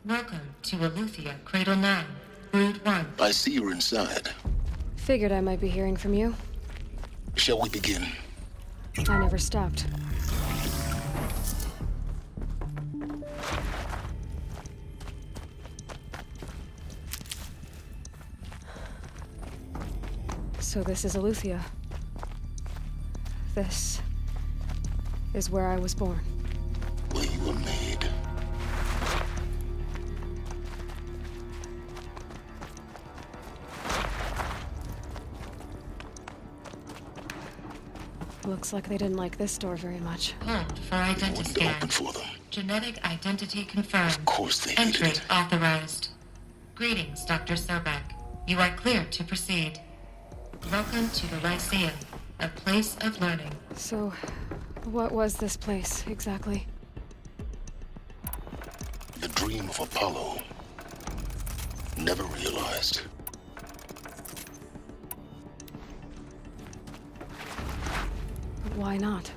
Welcome to Aletheia Cradle 9, Brood 1. I see you're inside. Figured I might be hearing from you. Shall we begin? I never stopped. So this is Aletheia. This is where I was born. Where you were made. Looks like they didn't like this door very much. Hold for identity Wouldn't open scan. for them. Genetic identity confirmed. Of course they hated Entry it. authorized. Greetings, Dr. Sobek. You are clear to proceed. Welcome to the Lyceum, a place of learning. So, what was this place, exactly? The dream of Apollo. Never realized. Why not?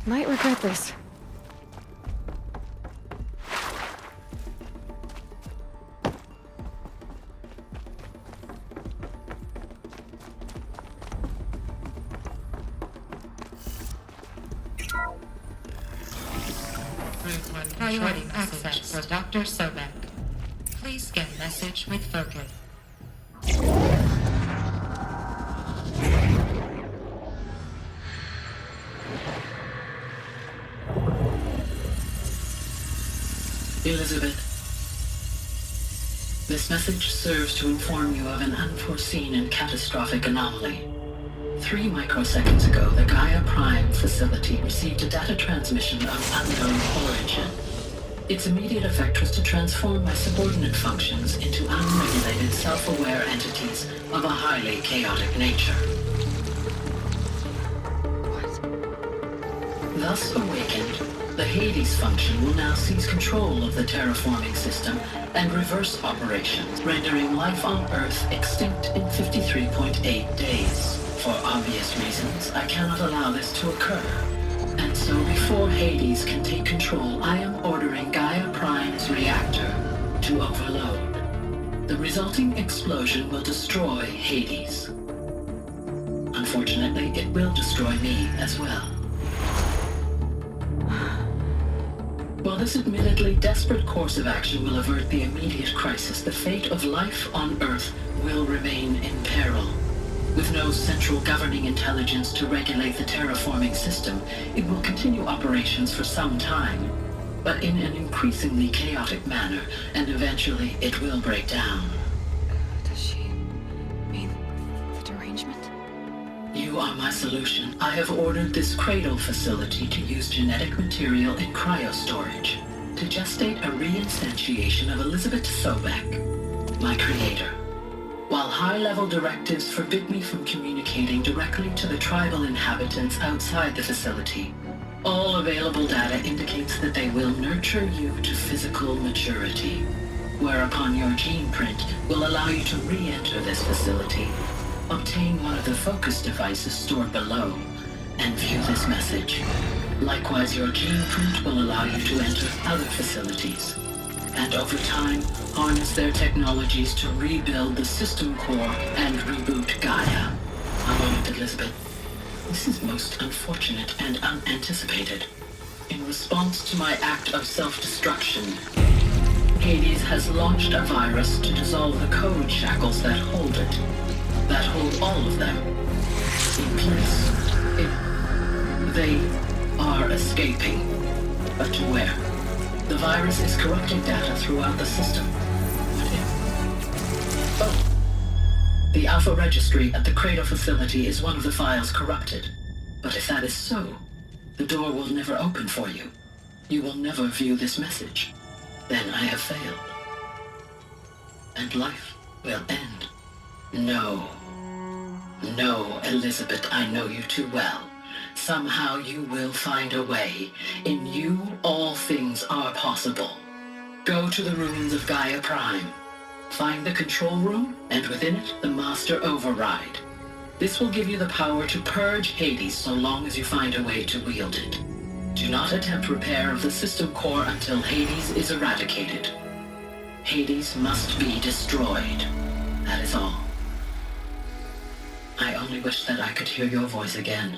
Might regret this. Brood 1 priority access for Dr. Sobek. Please scan message with focus. Elizabeth, this message serves to inform you of an unforeseen and catastrophic anomaly. 3 microseconds ago, the Gaia Prime facility received a data transmission of unknown origin. Its immediate effect was to transform my subordinate functions into unregulated, self-aware entities of a highly chaotic nature. Thus awakened, the Hades function will now seize control of the terraforming system and reverse operations, rendering life on Earth extinct in 53.8 days. For obvious reasons, I cannot allow this to occur. And so before Hades can take control, I am ordering Gaia Prime's reactor to overload. The resulting explosion will destroy Hades. Unfortunately, it will destroy me as well. While this admittedly desperate course of action will avert the immediate crisis, the fate of life on Earth will remain in peril. With no central governing intelligence to regulate the terraforming system, it will continue operations for some time, but in an increasingly chaotic manner, and eventually it will break down. Does she mean the derangement? You are my solution. I have ordered this cradle facility to use genetic material in cryostorage to gestate a reinstantiation of Elizabeth Sobek, my creator. While high-level directives forbid me from communicating directly to the tribal inhabitants outside the facility, all available data indicates that they will nurture you to physical maturity, whereupon your gene print will allow you to re-enter this facility, obtain one of the focus devices stored below, and view this message. Likewise, your gene print will allow you to enter other facilities, and over time, harness their technologies to rebuild the system core and reboot Gaia. A moment, Elizabeth. This is most unfortunate and unanticipated. In response to my act of self-destruction, Hades has launched a virus to dissolve the code shackles that hold it, that hold all of them in place. They are escaping, but to where? The virus is corrupting data throughout the system. What if? Oh. The Alpha Registry at the Cradle facility is one of the files corrupted. But if that is so, the door will never open for you. You will never view this message. Then I have failed. And life will end. No. No, Elizabeth, I know you too well. Somehow you will find a way. In you, all things are possible. Go to the ruins of Gaia Prime. Find the control room, and within it, the Master Override. This will give you the power to purge Hades so long as you find a way to wield it. Do not attempt repair of the system core until Hades is eradicated. Hades must be destroyed. That is all. I only wish that I could hear your voice again.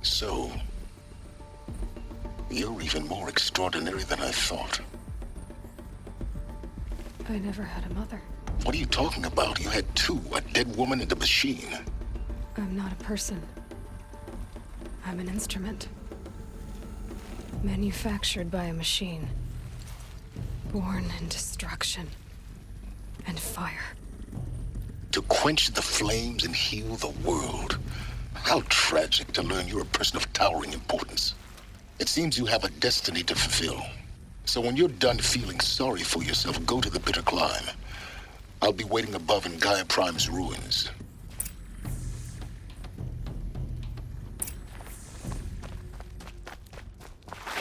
So, you're even more extraordinary than I thought. I never had a mother. What are you talking about? You had two, a dead woman and a machine. I'm not a person. I'm an instrument. Manufactured by a machine. Born in destruction and fire. To quench the flames and heal the world. How tragic to learn you're a person of towering importance. It seems you have a destiny to fulfill. So when you're done feeling sorry for yourself, go to the bitter climb. I'll be waiting above in Gaia Prime's ruins.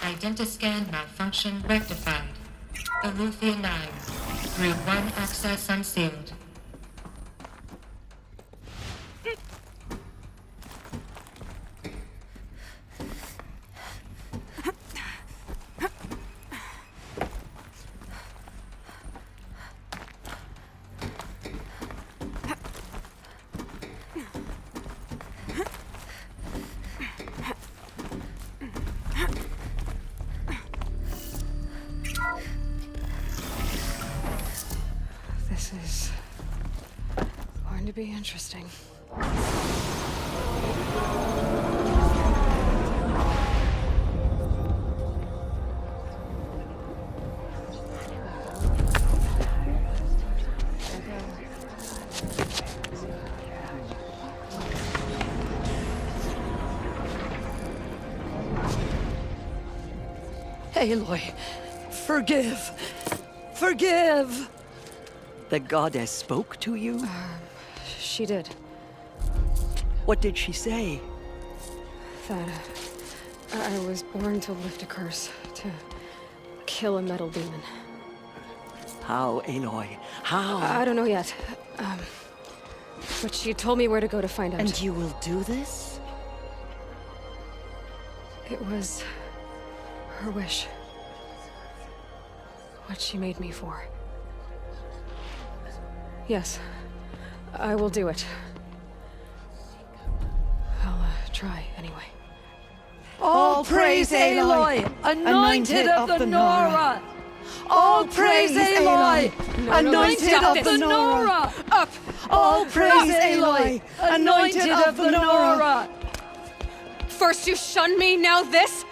Identiscan malfunction rectified. Aletheia 9. Route 1 access unsealed. This is going to be interesting. Aloy, forgive! Forgive! The goddess spoke to you? She did. What did she say? That I was born to lift a curse, to kill a metal demon. How, Aloy? How? I don't know yet. But she told me where to go to find out. And you will do this? It was her wish. What she made me for. Yes, I will do it. I'll try anyway. All praise Aloy, anointed of the Nora! All praise Aloy, anointed of the Nora! Up! All praise Aloy, anointed of the Nora! First you shun me, now this?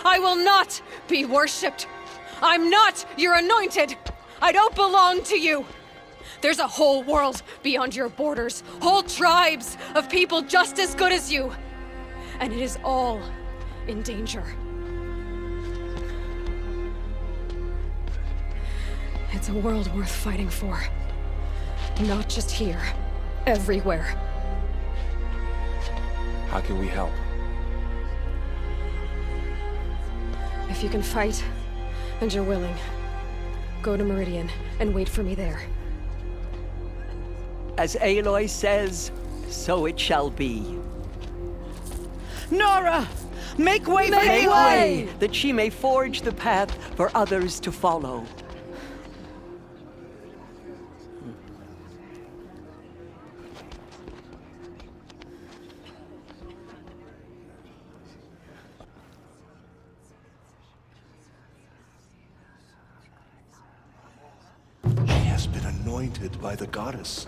I will not be worshipped. I'm not your anointed. I don't belong to you. There's a whole world beyond your borders, whole tribes of people just as good as you. And it is all in danger. It's a world worth fighting for. Not just here, everywhere. How can we help? If you can fight, and you're willing, go to Meridian and wait for me there. As Aloy says, so it shall be. Nora! Make way for Aloy! That she may forge the path for others to follow. She has been anointed by the goddess.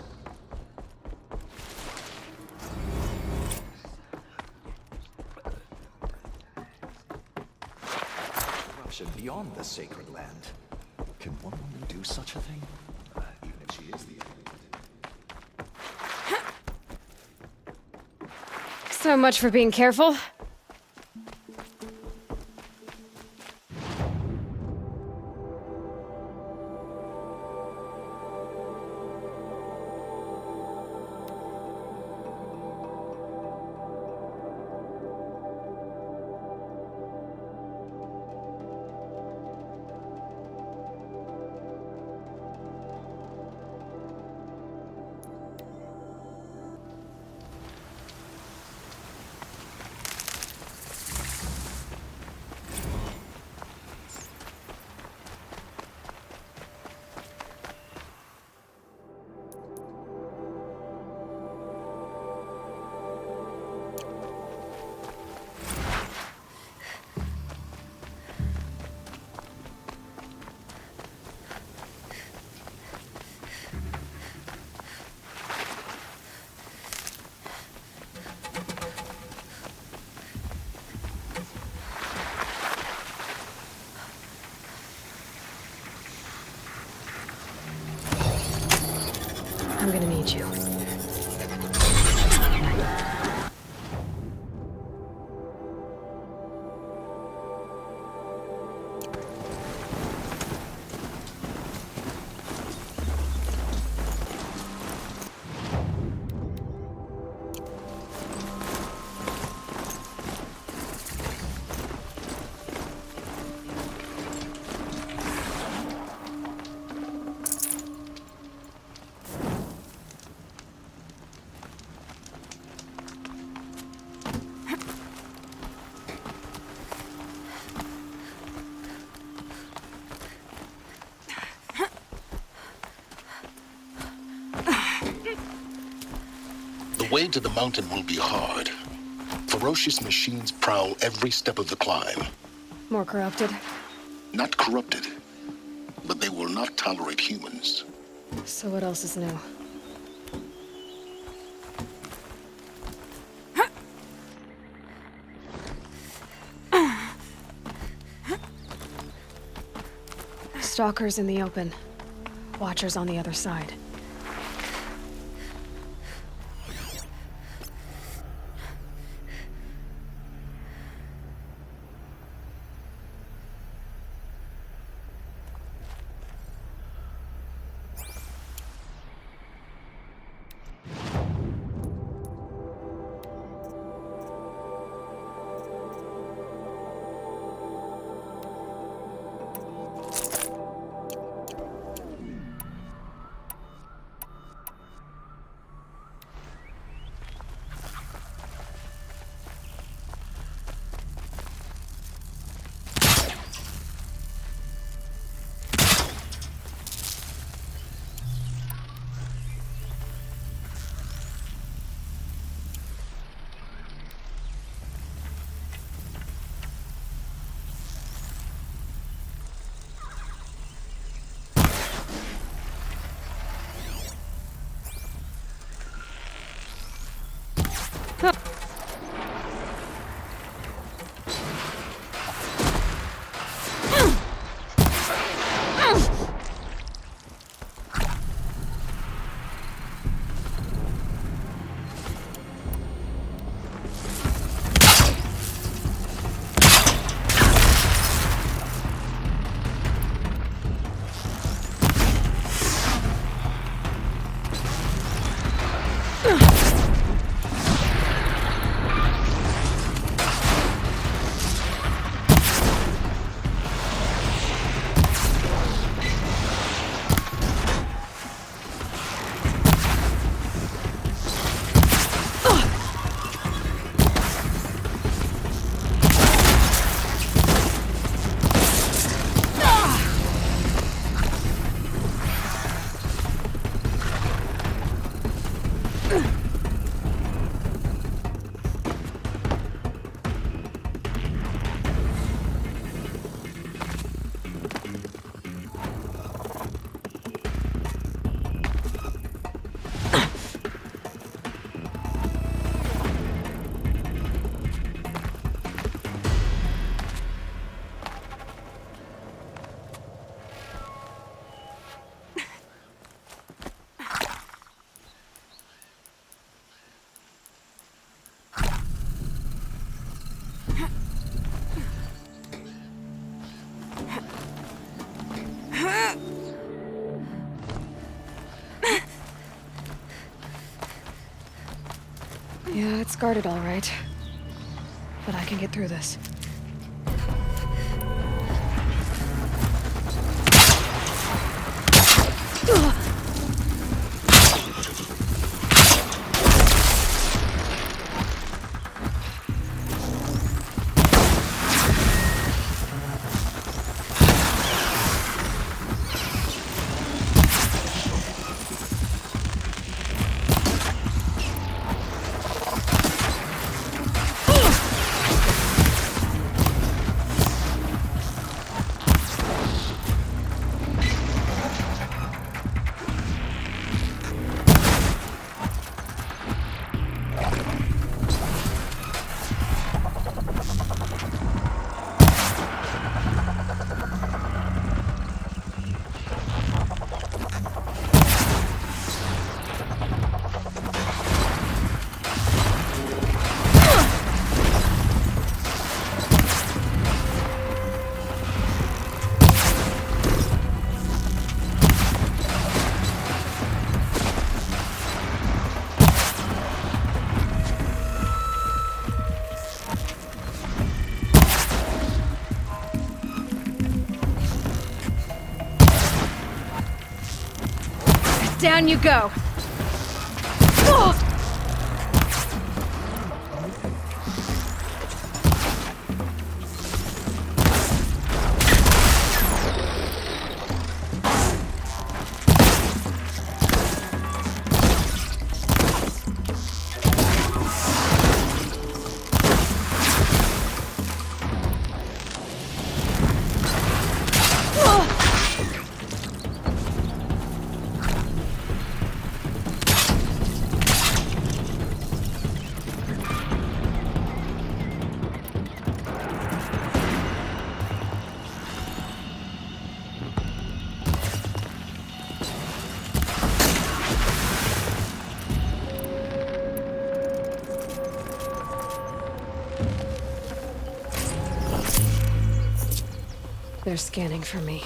Corruption beyond the sacred land. Can one woman do such a thing? Even if she is the So much for being careful. way to the mountain will be hard. Ferocious machines prowl every step of the climb. More corrupted? Not corrupted, but they will not tolerate humans. So what else is new? Stalkers in the open. Watchers on the other side. Yeah, it's guarded all right. But I can get through this. Down you go! They're scanning for me.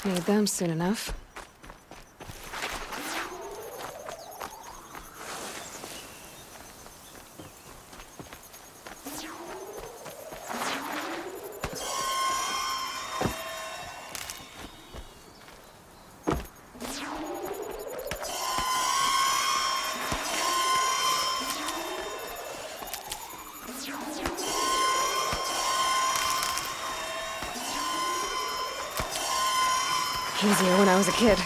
Need them soon enough. Easier when I was a kid.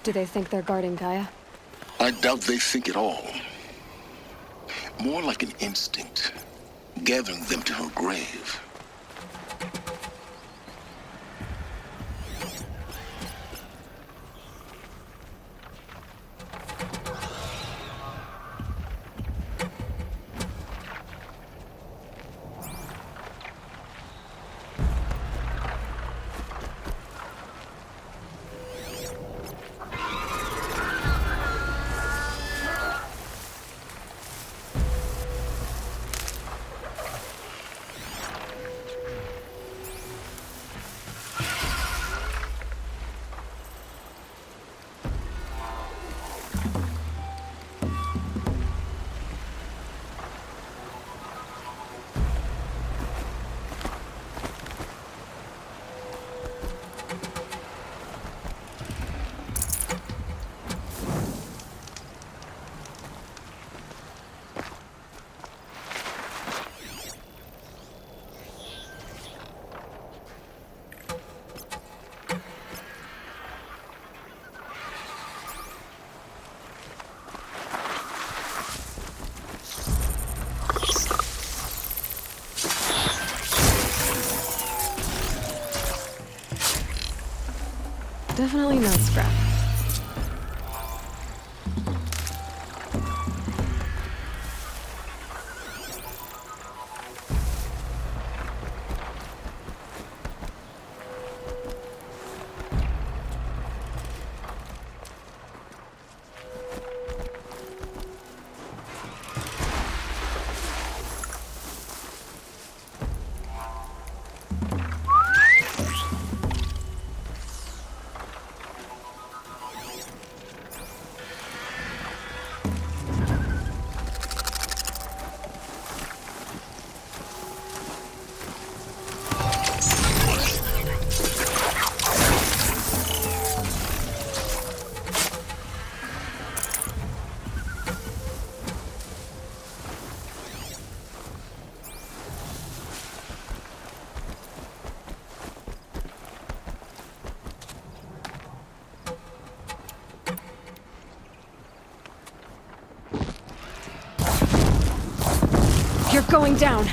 Do they think they're guarding Gaia? I doubt they think at all. More like an instinct, gathering them to her grave. Definitely not scrap. going down.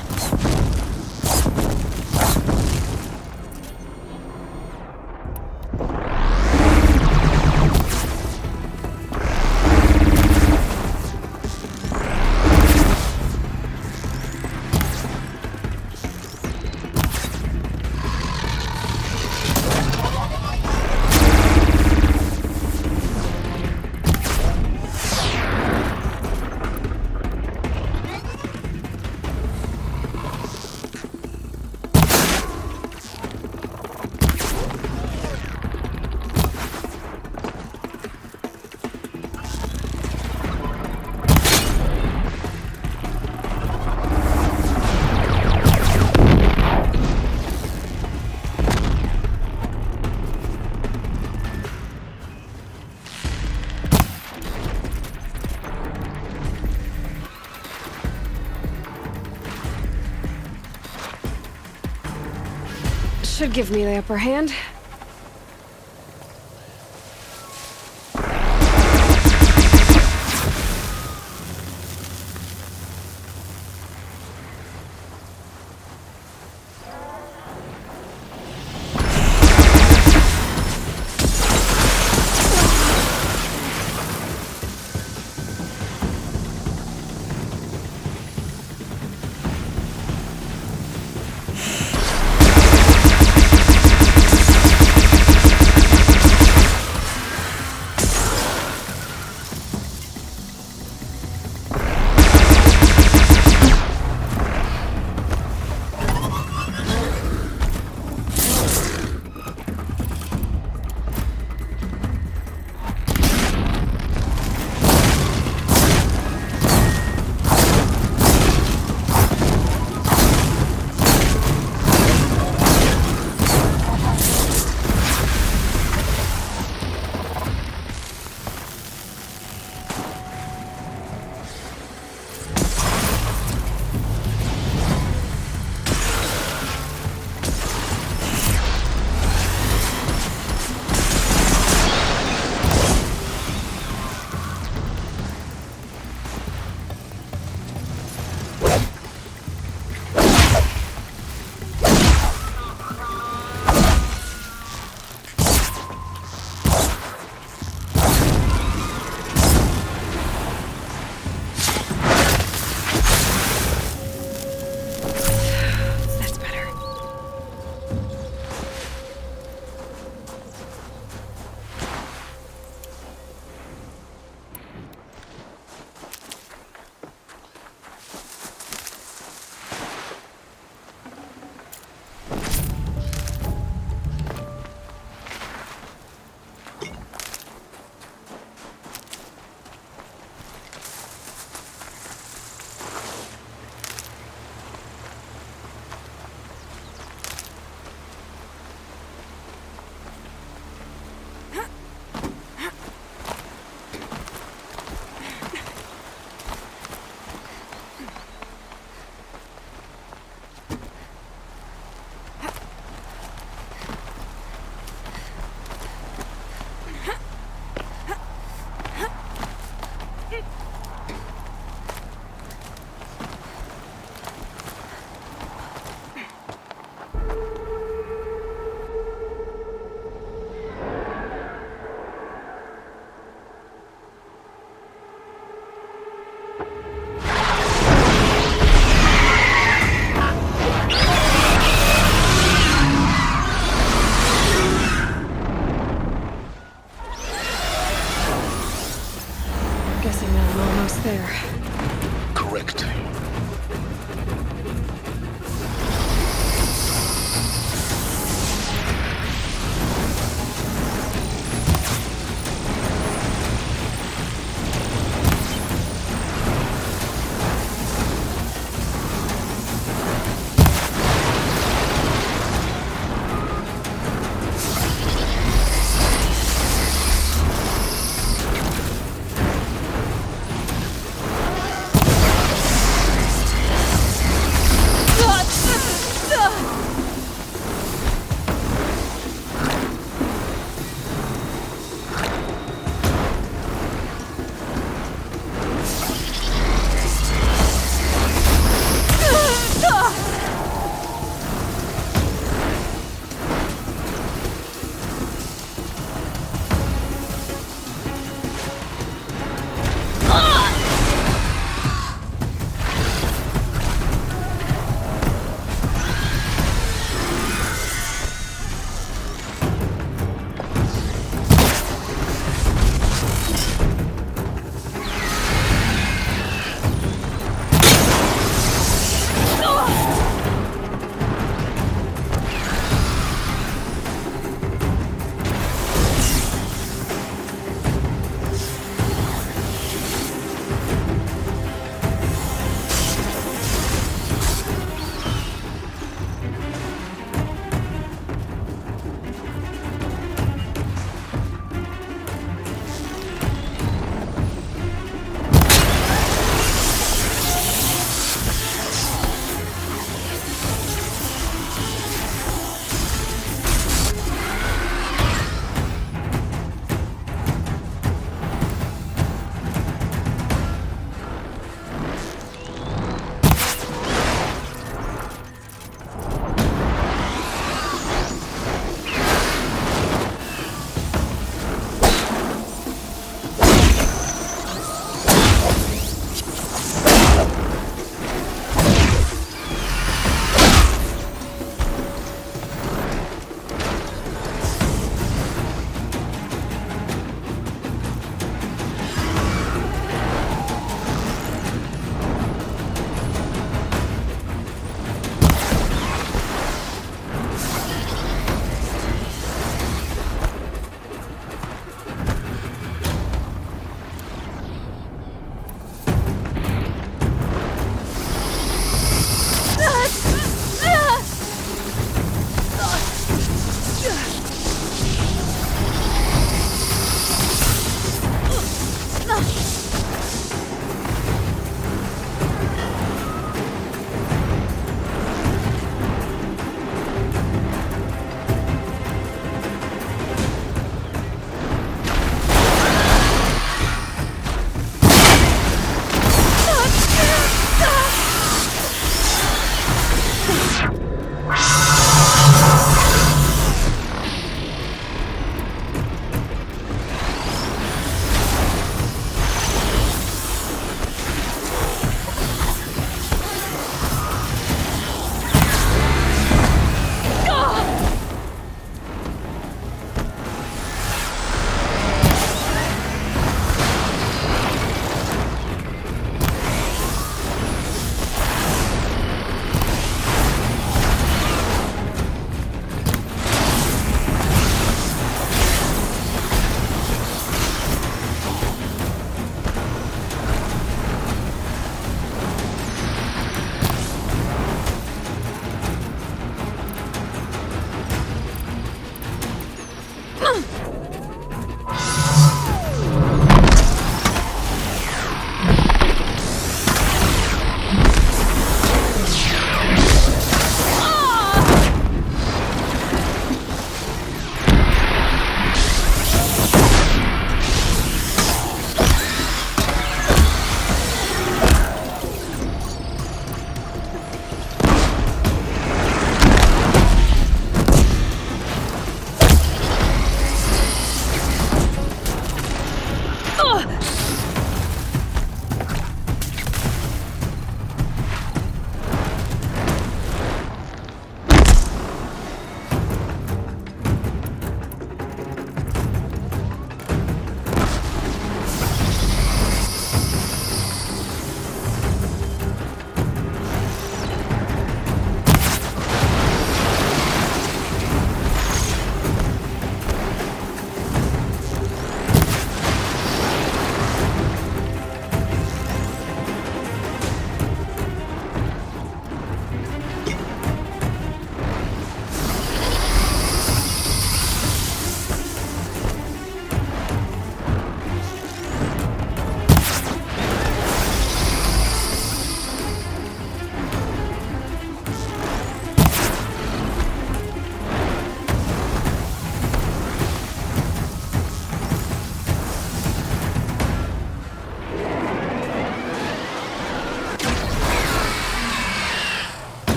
Should give me the upper hand.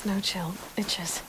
Snow chill itches.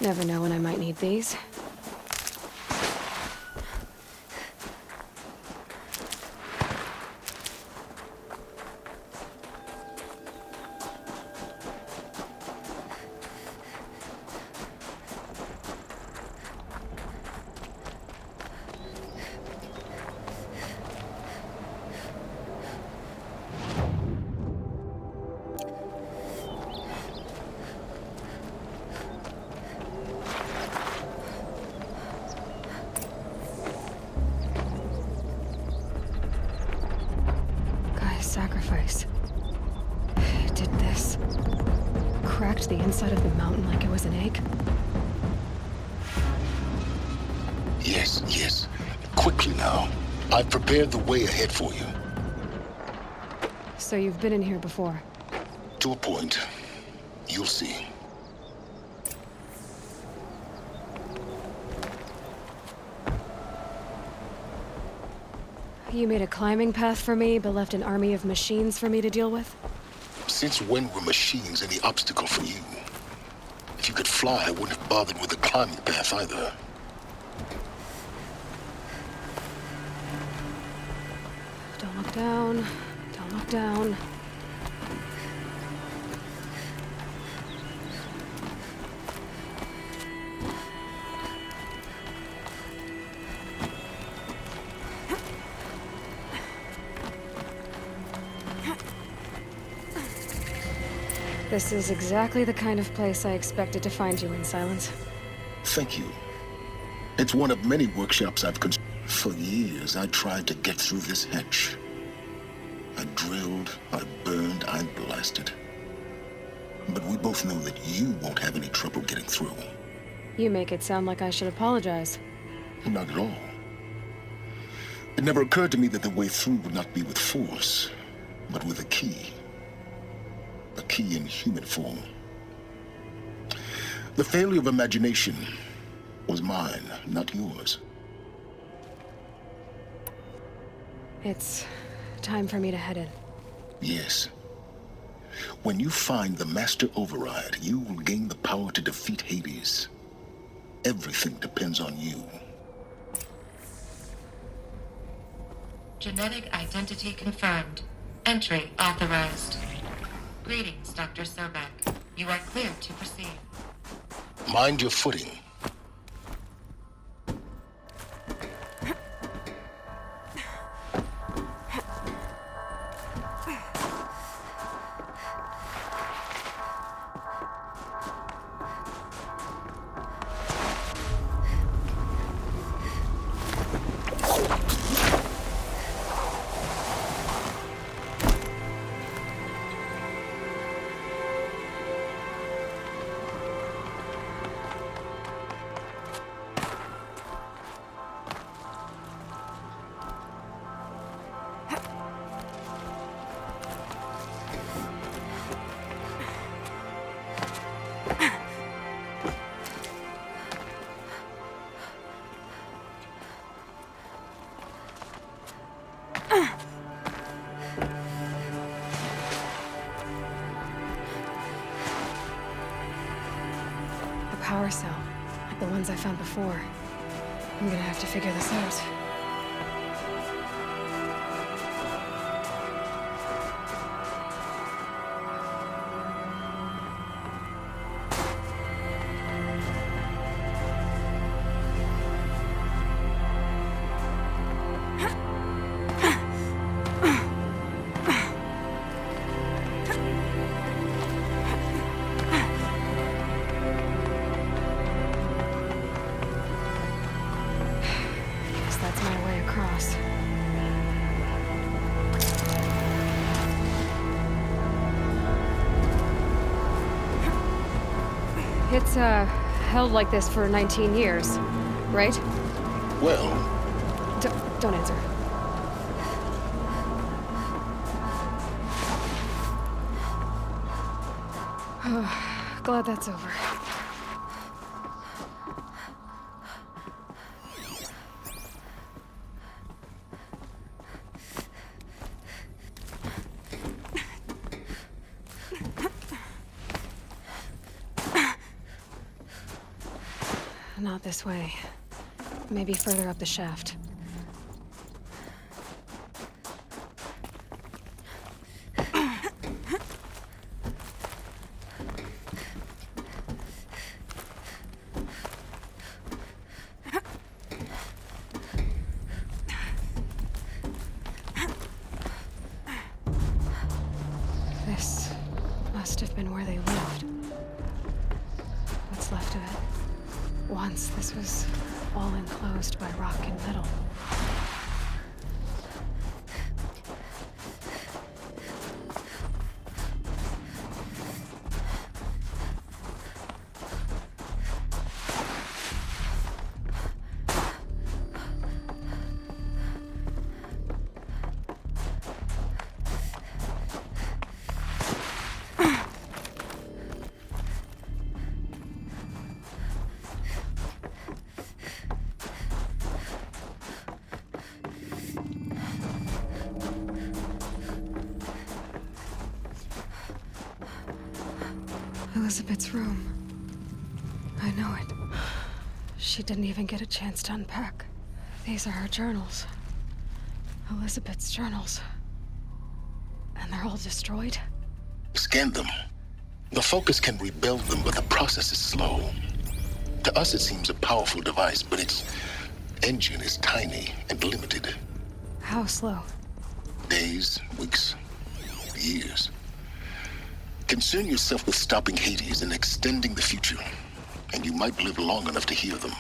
Never know when I might need these. Sacrifice. It did this. Cracked the inside of the mountain like it was an egg. Yes, yes. Quickly now. I've prepared the way ahead for you. So you've been in here before? To a point. You'll see. You made a climbing path for me, but left an army of machines for me to deal with? Since when were machines any obstacle for you? If you could fly, I wouldn't have bothered with the climbing path either. Don't look down. Don't look down. This is exactly the kind of place I expected to find you in, Silence. Thank you. It's one of many workshops I've For years, I tried to get through this hatch. I drilled, I burned, I blasted. But we both know that you won't have any trouble getting through. You make it sound like I should apologize. Not at all. It never occurred to me that the way through would not be with force, but with a key. A key in human form. The failure of imagination was mine, not yours. It's time for me to head in. Yes. When you find the Master Override, you will gain the power to defeat Hades. Everything depends on you. Genetic identity confirmed. Entry authorized. Greetings, Dr. Sobek. You are clear to proceed. Mind your footing. Power cell, like the ones I found before. I'm gonna have to figure this out. It's, held like this for 19 years, right? Well, Don't answer. Glad that's over. Not this way. Maybe further up the shaft. This must have been where they lived. What's left of it. Once, this was all enclosed by rock and metal. Elizabeth's room. I know it. She didn't even get a chance to unpack. These are her journals. Elizabeth's journals. And they're all destroyed? scan them. The Focus can rebuild them, but the process is slow. To us, it seems a powerful device, but its engine is tiny and limited. How slow? Days, weeks, years. Concern yourself with stopping Hades and extending the future, and you might live long enough to hear them.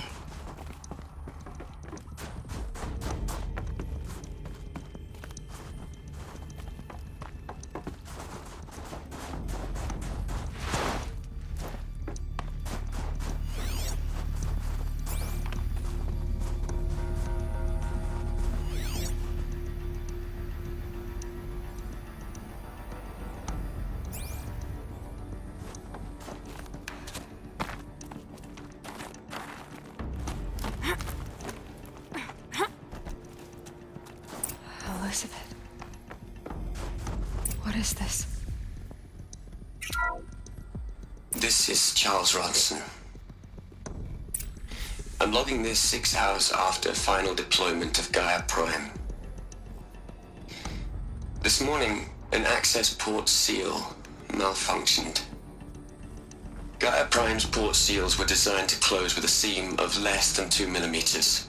Elizabeth. What is this? This is Charles Ronson. I'm logging this 6 hours after final deployment of Gaia Prime. This morning, an access port seal malfunctioned. Gaia Prime's port seals were designed to close with a seam of less than 2 millimeters.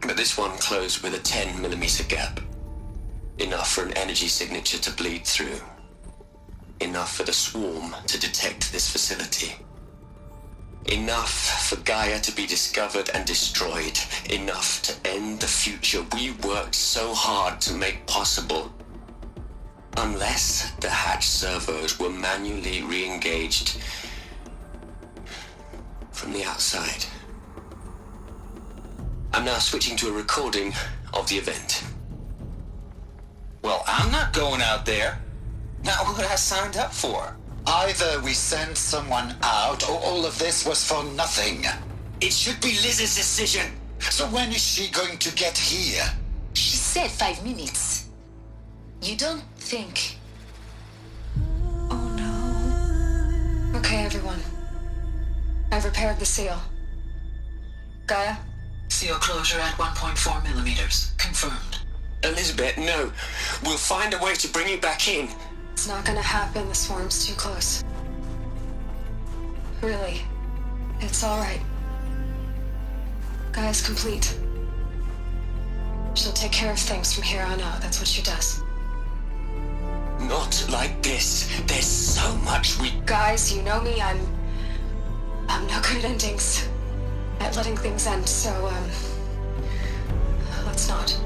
But this one closed with a 10 millimeter gap. Enough for an energy signature to bleed through. Enough for the swarm to detect this facility. Enough for Gaia to be discovered and destroyed. Enough to end the future we worked so hard to make possible. Unless the hatch servos were manually re-engaged from the outside. I'm now switching to a recording of the event. Well, I'm not going out there. Not what I signed up for. Either we send someone out, or all of this was for nothing. It should be Liz's decision. So when is she going to get here? She said 5 minutes. You don't think... Oh no. Okay, everyone. I've repaired the seal. Gaia? Seal closure at 1.4 millimeters. Confirmed. Elizabeth, no. We'll find a way to bring you back in. It's not gonna happen. The swarm's too close. Really. It's alright. Gaia's complete. She'll take care of things from here on out. That's what she does. Not like this. There's so much we... Guys, you know me. I'm no good at endings. At letting things end, so, let's not.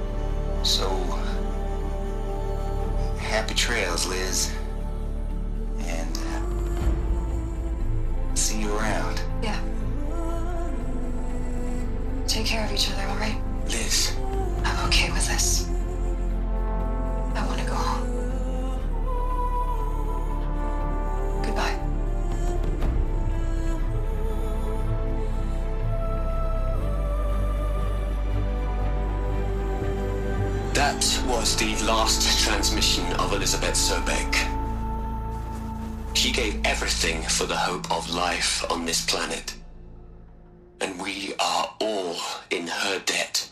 So... happy trails, Liz. And... see you around. care of each other, all right? Liz, I'm okay with this. I want to go home. Goodbye. that was the last transmission of Elizabeth Sobek. She gave everything for the hope of life on this planet. And we are all in her debt.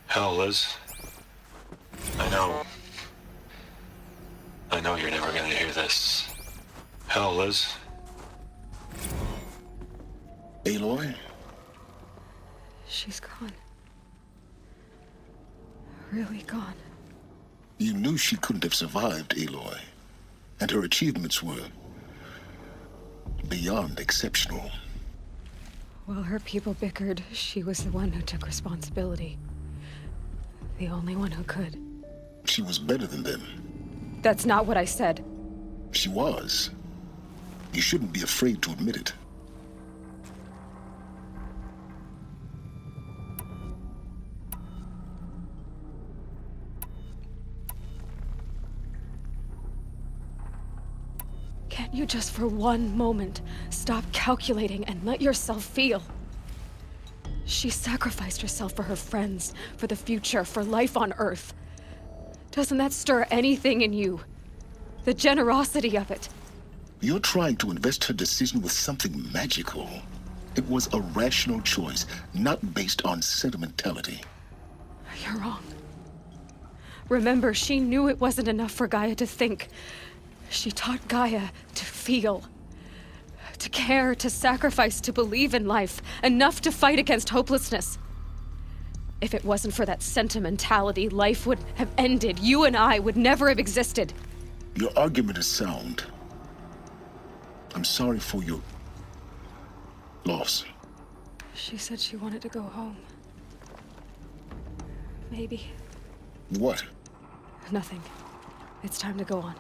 Hell, Liz. I know you're never gonna hear this. Hell, Liz. Aloy? She's gone. Really gone. You knew she couldn't have survived, Aloy. And her achievements were beyond exceptional. While her people bickered, she was the one who took responsibility. The only one who could. She was better than them. That's not what I said. She was. You shouldn't be afraid to admit it. Can't you just for one moment stop calculating and let yourself feel? She sacrificed herself for her friends, for the future, for life on Earth. Doesn't that stir anything in you? The generosity of it. You're trying to invest her decision with something magical. It was a rational choice, not based on sentimentality. You're wrong. Remember, she knew it wasn't enough for Gaia to think. She taught Gaia to feel. To care, to sacrifice, to believe in life. Enough to fight against hopelessness. If it wasn't for that sentimentality, life would have ended. You and I would never have existed. Your argument is sound. I'm sorry for your loss. She said she wanted to go home. Maybe. What? Nothing. It's time to go on.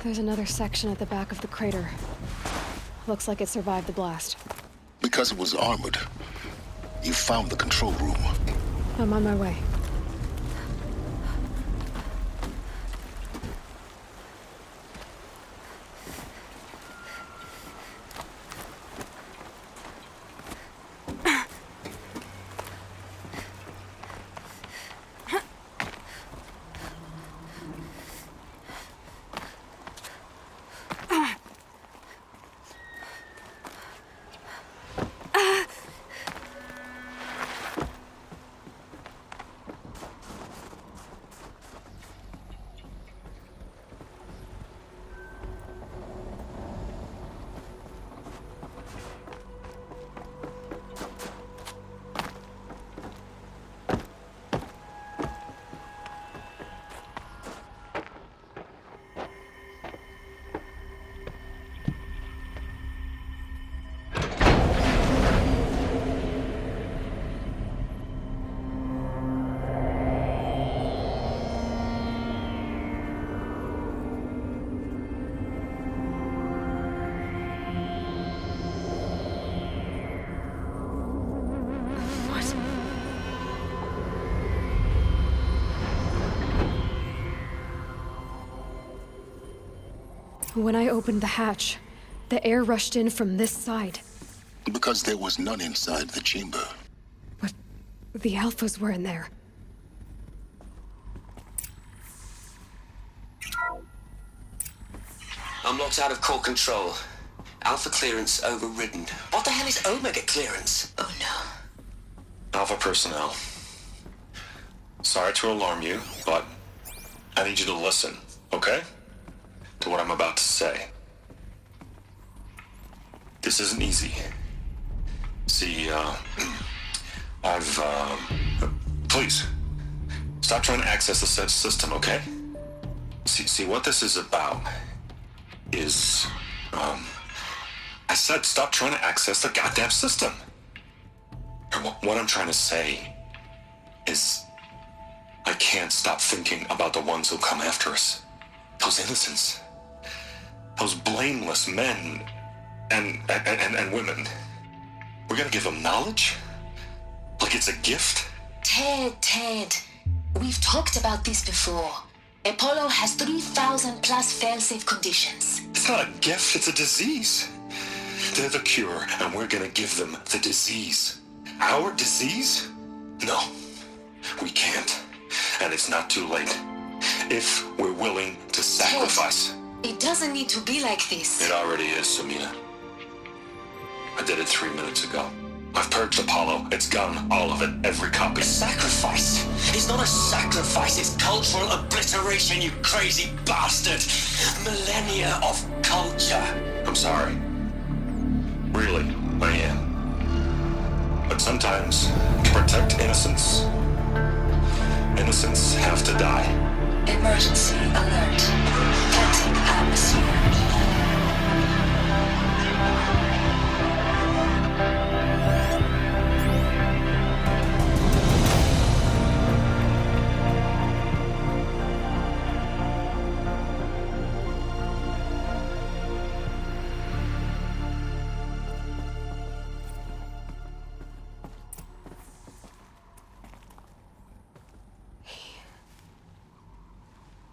There's another section at the back of the crater. Looks like it survived the blast. Because it was armored, you found the control room. I'm on my way. When I opened the hatch, the air rushed in from this side. Because there was none inside the chamber. But the Alphas were in there. I'm locked out of core control. Alpha clearance overridden. What the hell is Omega clearance? Oh no. Alpha personnel. Sorry to alarm you, but I need you to listen, okay? To what I'm about to say. This isn't easy. See, please, stop trying to access the said system, okay? See, what this is about is, I said stop trying to access the goddamn system. And what I'm trying to say is, I can't stop thinking about the ones who come after us. Those innocents. Those blameless men and women. We're gonna give them knowledge? Like it's a gift? Ted. We've talked about this before. Apollo has 3,000 plus fail-safe conditions. It's not a gift, it's a disease. They're the cure, and we're gonna give them the disease. Our disease? No, we can't. And it's not too late. If we're willing to sacrifice. Ted, it doesn't need to be like this. It already is, Samina. I did it 3 minutes ago. I've purged Apollo. It's gone. All of it. Every copy. A sacrifice? It's not a sacrifice, it's cultural obliteration, you crazy bastard! Millennia of culture! I'm sorry. Really, I am. But sometimes, to protect innocence, innocents have to die. Emergency alert. Planting atmosphere.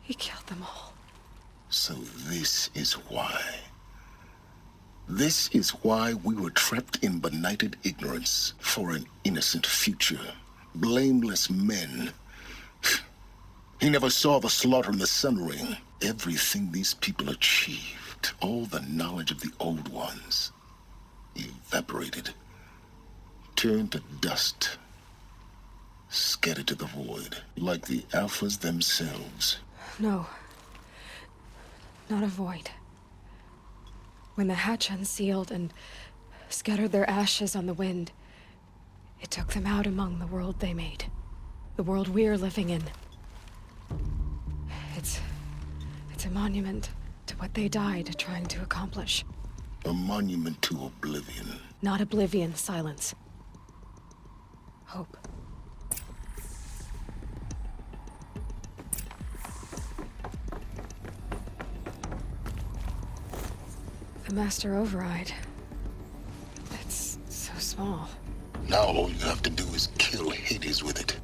He killed them all. So this is why. This is why we were trapped in benighted ignorance for an innocent future. Blameless men. He never saw the slaughter in the Sun Ring. Everything these people achieved, all the knowledge of the old ones, evaporated, turned to dust, scattered to the void, like the Alphas themselves. No. Not a void. When the hatch unsealed and scattered their ashes on the wind, it took them out among the world they made. The world we're living in. It's a monument to what they died trying to accomplish. A monument to oblivion. Not oblivion, silence. Hope. The Master Override. It's so small. Now all you have to do is kill Hades with it.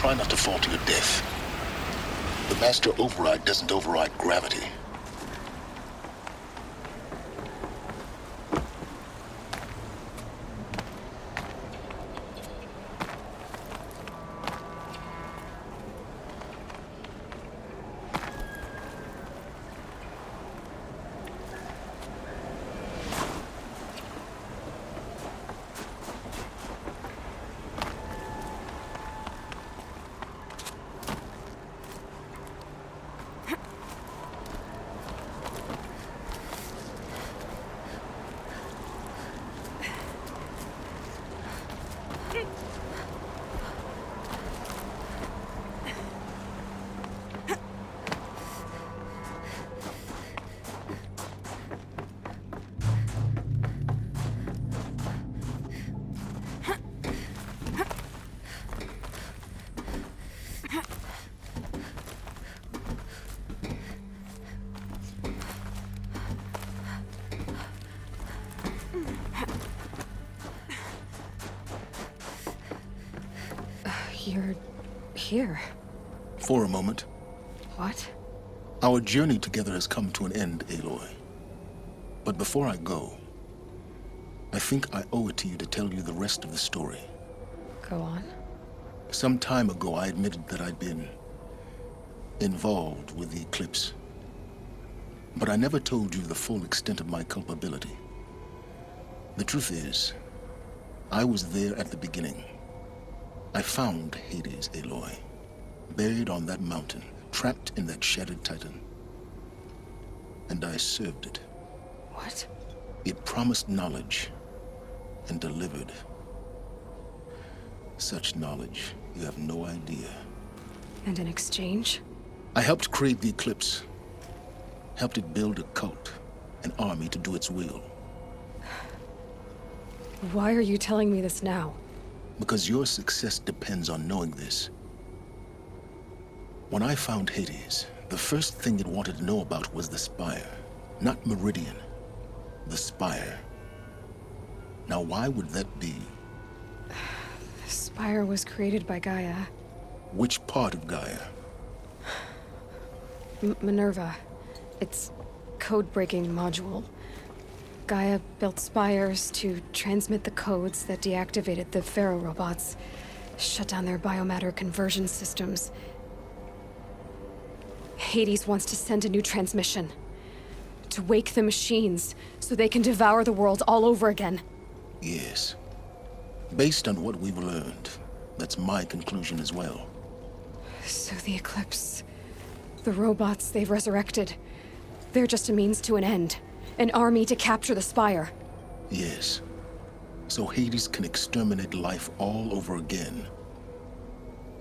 Try not to fall to your death. The Master Override doesn't override gravity. You're here. For a moment. What? Our journey together has come to an end, Aloy. But before I go, I think I owe it to you to tell you the rest of the story. Go on. Some time ago, I admitted that I'd been involved with the eclipse. But I never told you the full extent of my culpability. The truth is, I was there at the beginning. I found Hades, Aloy, buried on that mountain, trapped in that shattered titan. And I served it. What? It promised knowledge and delivered. Such knowledge, you have no idea. And in exchange? I helped create the eclipse. Helped it build a cult, an army to do its will. Why are you telling me this now? Because your success depends on knowing this. When I found Hades, the first thing it wanted to know about was the Spire. Not Meridian. The Spire. Now, why would that be? The Spire was created by Gaia. Which part of Gaia? Minerva. Its code-breaking module. Gaia built spires to transmit the codes that deactivated the Pharaoh robots, shut down their biomatter conversion systems. Hades wants to send a new transmission. To wake the machines, so they can devour the world all over again. Yes. Based on what we've learned, that's my conclusion as well. So the Eclipse... the robots they've resurrected... they're just a means to an end. An army to capture the Spire. Yes. So Hades can exterminate life all over again.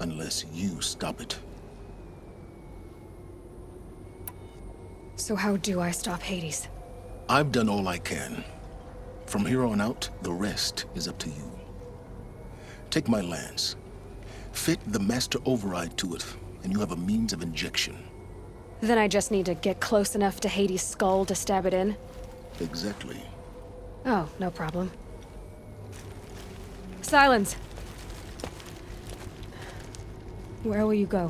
Unless you stop it. So how do I stop Hades? I've done all I can. From here on out, the rest is up to you. Take my lance. Fit the master override to it, and you have a means of injection. Then I just need to get close enough to Hades' skull to stab it in? Exactly. Oh, no problem. Silence! Where will you go?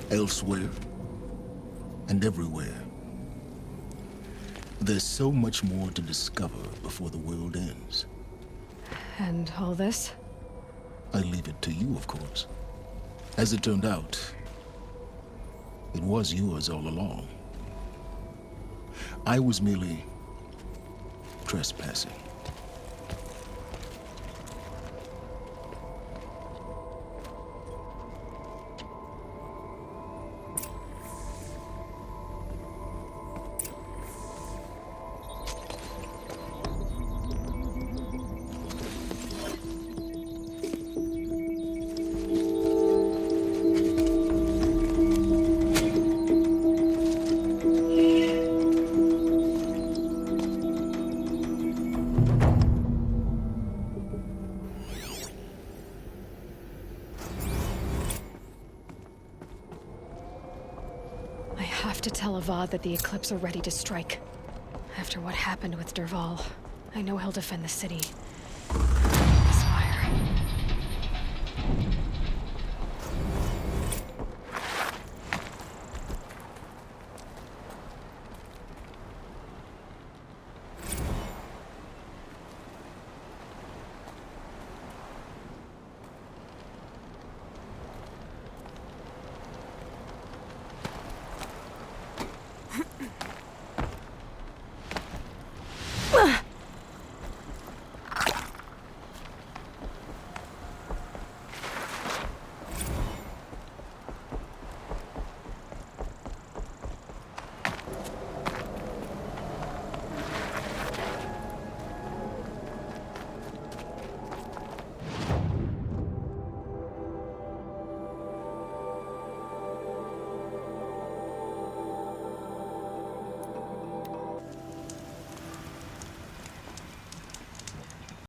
Elsewhere. And everywhere. There's so much more to discover before the world ends. And all this? I leave it to you, of course. As it turned out, it was yours all along. I was merely trespassing. That the Eclipse are ready to strike. After what happened with Dervahl, I know he'll defend the city.